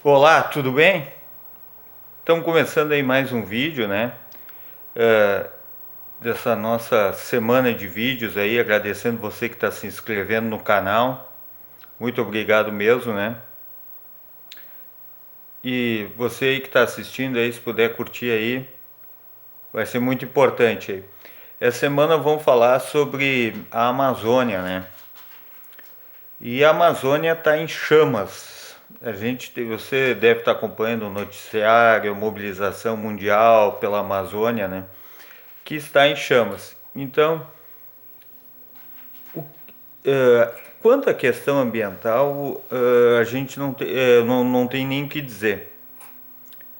Olá, tudo bem? Estamos começando aí mais um vídeo, né? Dessa nossa semana de vídeos aí, agradecendo você que está se inscrevendo no canal. Muito obrigado mesmo, né? E você aí que está assistindo aí, se puder curtir aí, vai ser muito importante aí. Essa semana vamos falar sobre a Amazônia, né? E a Amazônia está em chamas. Você deve estar acompanhando o noticiário, a mobilização mundial pela Amazônia, né? Que está em chamas. Então, quanto à questão ambiental, a gente não tem nem o que dizer.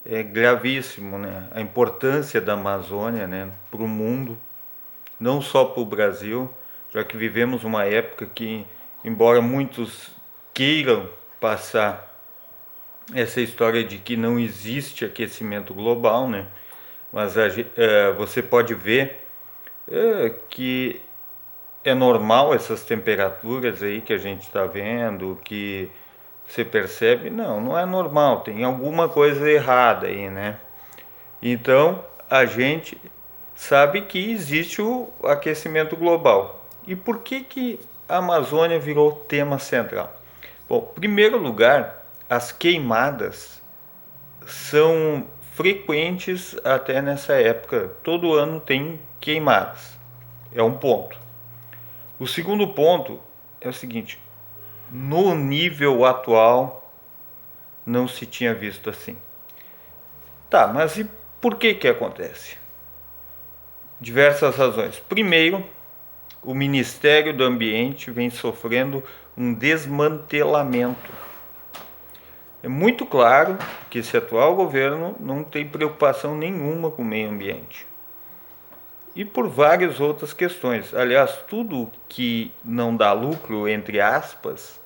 É gravíssimo, né? A importância da Amazônia, né, para o mundo, não só para o Brasil, já que vivemos uma época que, embora muitos queiram passar essa história de que não existe aquecimento global, né? Mas você pode ver que é normal essas temperaturas aí que a gente está vendo, que você percebe? Não, não é normal, tem alguma coisa errada aí, né? Então a gente sabe que existe o aquecimento global. E por que a Amazônia virou tema central? Bom, em primeiro lugar, as queimadas são frequentes até nessa época. Todo ano tem queimadas. É um ponto. O segundo ponto é o seguinte: no nível atual não se tinha visto assim. Tá, mas e por que acontece? Diversas razões. Primeiro, o Ministério do Ambiente vem sofrendo um desmantelamento. É muito claro que esse atual governo não tem preocupação nenhuma com o meio ambiente. E por várias outras questões. Aliás, tudo que não dá lucro, entre aspas,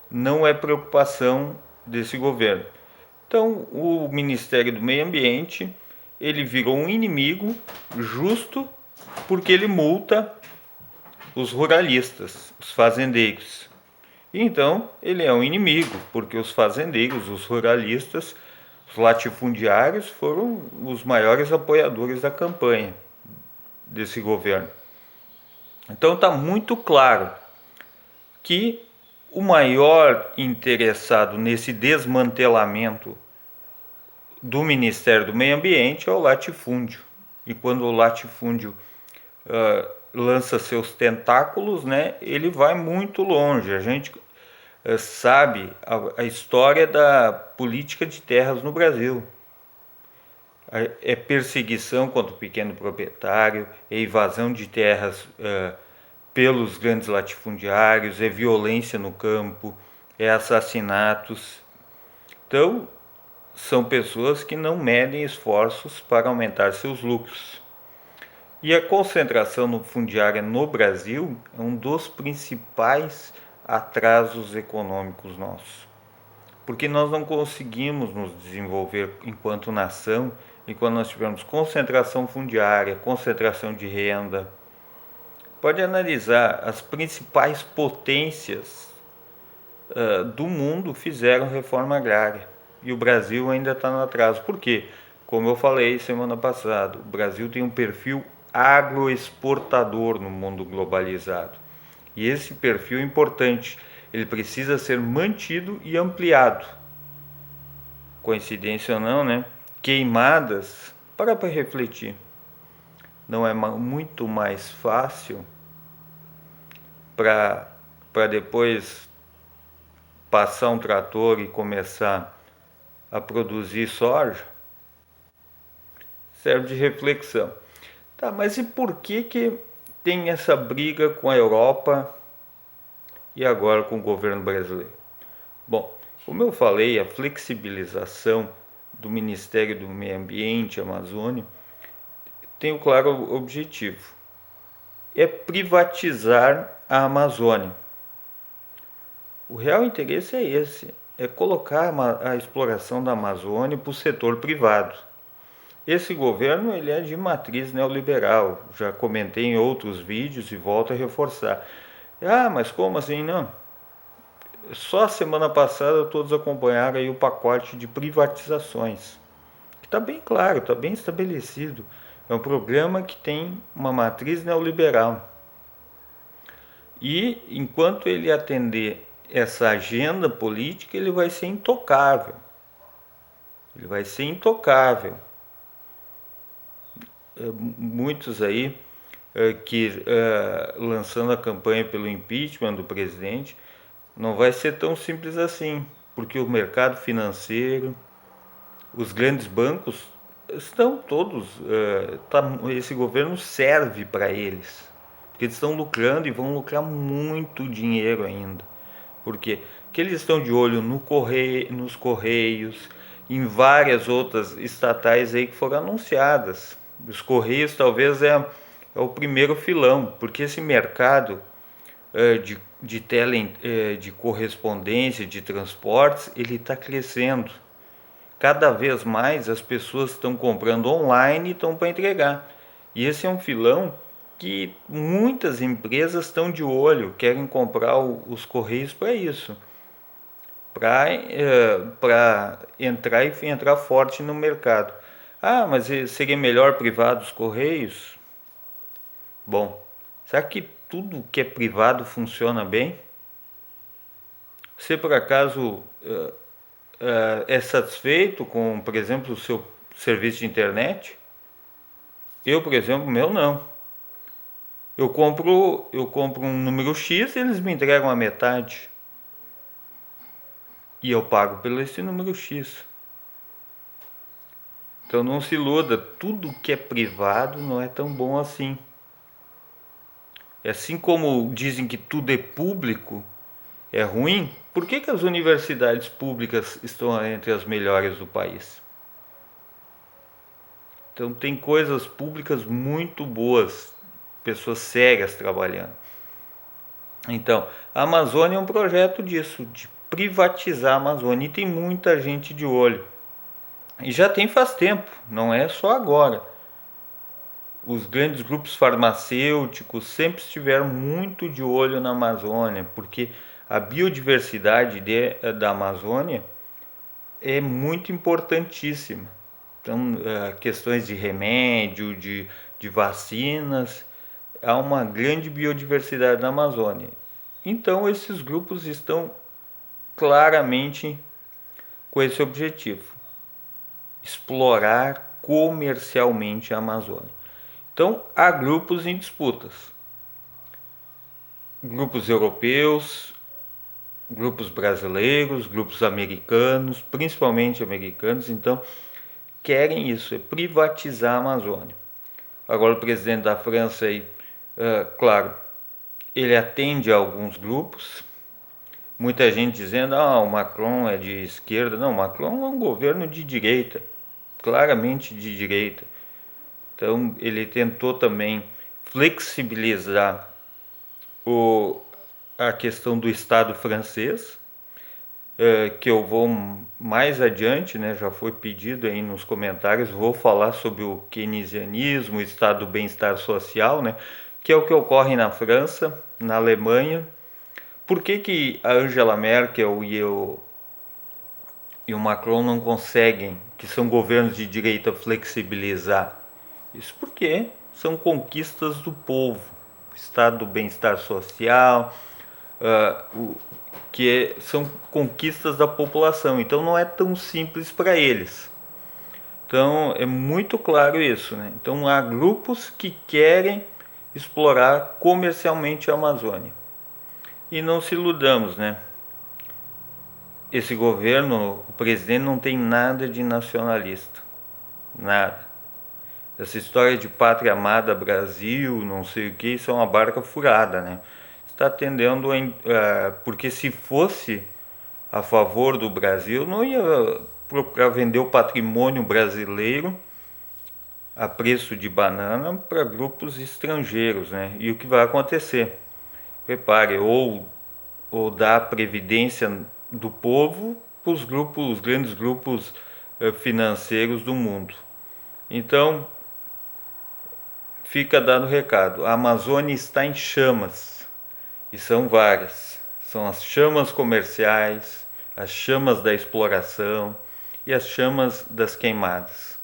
não é preocupação desse governo. Então, o Ministério do Meio Ambiente, ele virou um inimigo justo porque ele multa os ruralistas, os fazendeiros. Então, ele é um inimigo, porque os fazendeiros, os ruralistas, os latifundiários foram os maiores apoiadores da campanha desse governo. Então está muito claro que o maior interessado nesse desmantelamento do Ministério do Meio Ambiente é o latifúndio. E quando o latifúndio lança seus tentáculos, né, ele vai muito longe. A gente sabe a história da política de terras no Brasil. É perseguição contra o pequeno proprietário, é invasão de terras pelos grandes latifundiários, é violência no campo, é assassinatos. Então, são pessoas que não medem esforços para aumentar seus lucros. E a concentração fundiária no Brasil é um dos principais atrasos econômicos nossos. Porque nós não conseguimos nos desenvolver enquanto nação e quando nós tivermos concentração fundiária, concentração de renda. Pode analisar, as principais potências do mundo fizeram reforma agrária e o Brasil ainda está no atraso. Por quê? Como eu falei semana passada, o Brasil tem um perfil agroexportador no mundo globalizado. E esse perfil é importante, ele precisa ser mantido e ampliado. Coincidência ou não, né? Queimadas, para refletir. Não é muito mais fácil para depois passar um trator e começar a produzir soja? Serve de reflexão. Tá, mas e por que tem essa briga com a Europa e agora com o governo brasileiro? Bom, como eu falei, a flexibilização do Ministério do Meio Ambiente, Amazônia, tem um claro objetivo: é privatizar a Amazônia. O real interesse é esse, é colocar a exploração da Amazônia para o setor privado. Esse governo ele é de matriz neoliberal, já comentei em outros vídeos e volto a reforçar. Ah, mas como assim não? Só a semana passada todos acompanharam aí o pacote de privatizações, que está bem claro, está bem estabelecido. É um programa que tem uma matriz neoliberal. E enquanto ele atender essa agenda política, ele vai ser intocável. Ele vai ser intocável. Muitos aí que lançando a campanha pelo impeachment do presidente, não vai ser tão simples assim, porque o mercado financeiro, os grandes bancos estão todos, esse governo serve para eles, porque eles estão lucrando e vão lucrar muito dinheiro ainda. Por quê? Porque eles estão de olho nos Correios, em várias outras estatais aí que foram anunciadas. Os Correios talvez é o primeiro filão, porque esse mercado de correspondência, de transportes, ele está crescendo. Cada vez mais as pessoas estão comprando online e estão para entregar. E esse é um filão que muitas empresas estão de olho, querem comprar os Correios para isso, para entrar e entrar forte no mercado. Ah, mas seria melhor privado os Correios? Bom, será que tudo que é privado funciona bem? Você por acaso é satisfeito com, por exemplo, o seu serviço de internet? Eu, por exemplo, meu não. Eu compro um número X e eles me entregam a metade. E eu pago pelo esse número X. Então não se iluda, tudo que é privado não é tão bom assim. E assim como dizem que tudo é público, é ruim, por que as universidades públicas estão entre as melhores do país? Então tem coisas públicas muito boas, pessoas sérias trabalhando. Então, a Amazônia é um projeto disso, de privatizar a Amazônia, e tem muita gente de olho. E já tem faz tempo, não é só agora. Os grandes grupos farmacêuticos sempre estiveram muito de olho na Amazônia, porque a biodiversidade da Amazônia é muito importantíssima. Então, questões de remédio, de vacinas, há uma grande biodiversidade na Amazônia. Então, esses grupos estão claramente com esse objetivo: explorar comercialmente a Amazônia. Então, há grupos em disputas. Grupos europeus, grupos brasileiros, grupos americanos, principalmente americanos, então querem isso, é privatizar a Amazônia. Agora o presidente da França aí, claro, ele atende a alguns grupos, muita gente dizendo, o Macron é de esquerda. Não, o Macron é um governo de direita, claramente de direita. Então ele tentou também flexibilizar a questão do Estado francês, que eu vou mais adiante, né, já foi pedido aí nos comentários, vou falar sobre o keynesianismo, o Estado do bem-estar social, né, que é o que ocorre na França, na Alemanha. Por que a Angela Merkel e o Macron não conseguem, que são governos de direita, flexibilizar? Isso porque são conquistas do povo, o Estado do bem-estar social, que são conquistas da população, então não é tão simples para eles. Então é muito claro isso, né? Então há grupos que querem explorar comercialmente a Amazônia. E não se iludamos, né? Esse governo, o presidente não tem nada de nacionalista, nada. Essa história de pátria amada Brasil, não sei o que, isso é uma barca furada, né? Está atendendo, porque se fosse a favor do Brasil, não ia procurar vender o patrimônio brasileiro a preço de banana para grupos estrangeiros, né? E o que vai acontecer? Prepare, ou dar a previdência do povo para os grandes grupos financeiros do mundo. Então, fica dado o recado: a Amazônia está em chamas, e são várias. São as chamas comerciais, as chamas da exploração e as chamas das queimadas.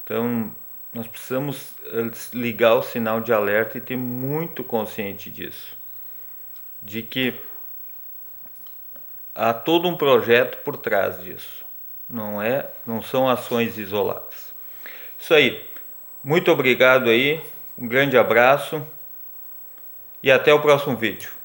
Então, nós precisamos ligar o sinal de alerta e ter muito consciente disso, de que há todo um projeto por trás disso. Não são ações isoladas. Isso aí. Muito obrigado aí. Um grande abraço e até o próximo vídeo.